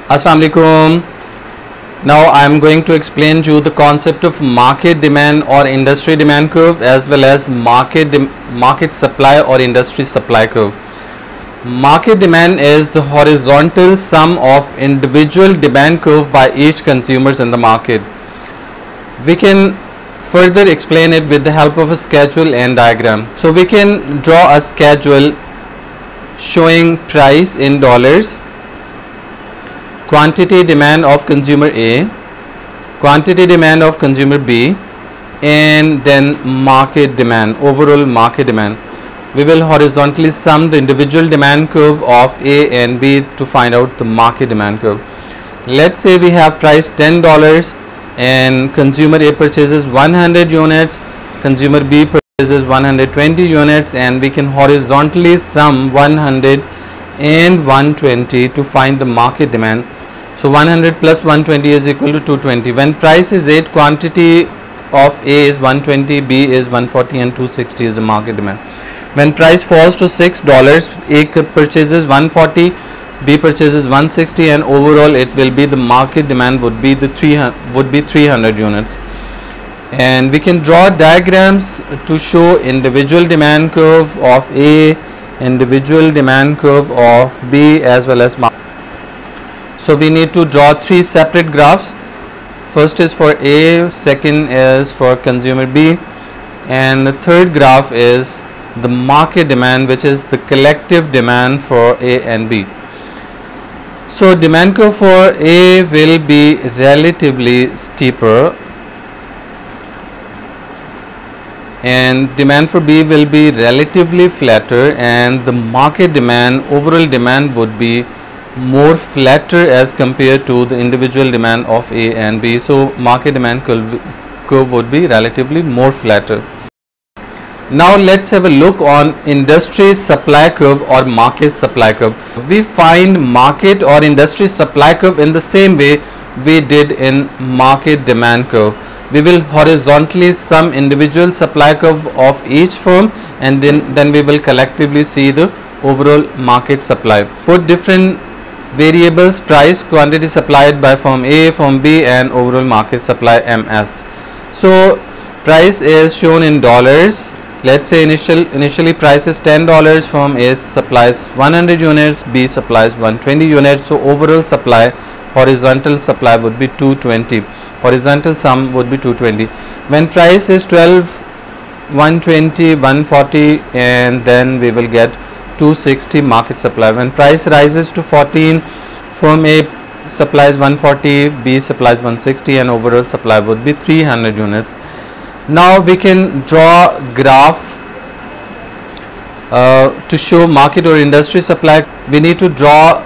Assalamu alaikum. Now I am going to explain to you the concept of market demand or industry demand curve as well as market supply or industry supply curve. Market demand is the horizontal sum of individual demand curve by each consumers in the market. We can further explain it with the help of a schedule and diagram. So we can draw a schedule showing price in dollars, quantity demand of consumer A, quantity demand of consumer B, and then market demand, overall market demand. We will horizontally sum the individual demand curve of A and B to find out the market demand curve. Let's say we have price $10 and consumer A purchases 100 units, consumer B purchases 120 units, and we can horizontally sum 100 and 120 to find the market demand. So 100 plus 120 is equal to 220. When price is 8, quantity of A is 120, B is 140 and 260 is the market demand. When price falls to $6, A purchases 140, B purchases 160, and overall it will be the market demand would be 300 units. And we can draw diagrams to show individual demand curve of A, individual demand curve of B as well as market. So we need to draw three separate graphs. First is for A, second is for consumer B, and the third graph is the market demand, which is the collective demand for A and B. So demand curve for A will be relatively steeper and demand for B will be relatively flatter, and the market demand, overall demand would be more flatter as compared to the individual demand of A and B. So market demand curve would be relatively more flatter. Now let's have a look on industry supply curve or market supply curve. We find market or industry supply curve in the same way we did in market demand curve. We will horizontally sum individual supply curve of each firm, and then we will collectively see the overall market supply. Put different variables: price, quantity supplied by firm A, firm B, and overall market supply MS. So price is shown in dollars. Let's say initially price is $10, firm A supplies 100 units, B supplies 120 units. So overall supply, horizontal supply would be 220. Horizontal sum would be 220. When price is 12, 120, 140, and then we will get 260 market supply. When price rises to 14, firm A supplies 140, B supplies 160, and overall supply would be 300 units. Now we can draw graph to show market or industry supply. We need to draw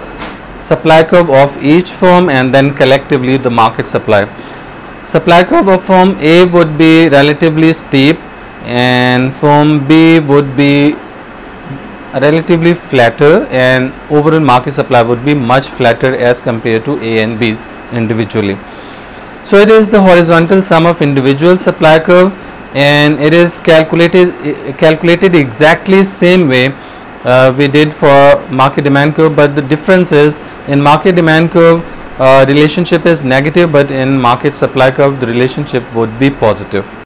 supply curve of each firm and then collectively the market supply. Supply curve of firm A would be relatively steep and firm B would be relatively flatter, and overall market supply would be much flatter as compared to A and B individually. So it is the horizontal sum of individual supply curve, and it is calculated exactly same way we did for market demand curve, but the difference is in market demand curve relationship is negative, but in market supply curve the relationship would be positive.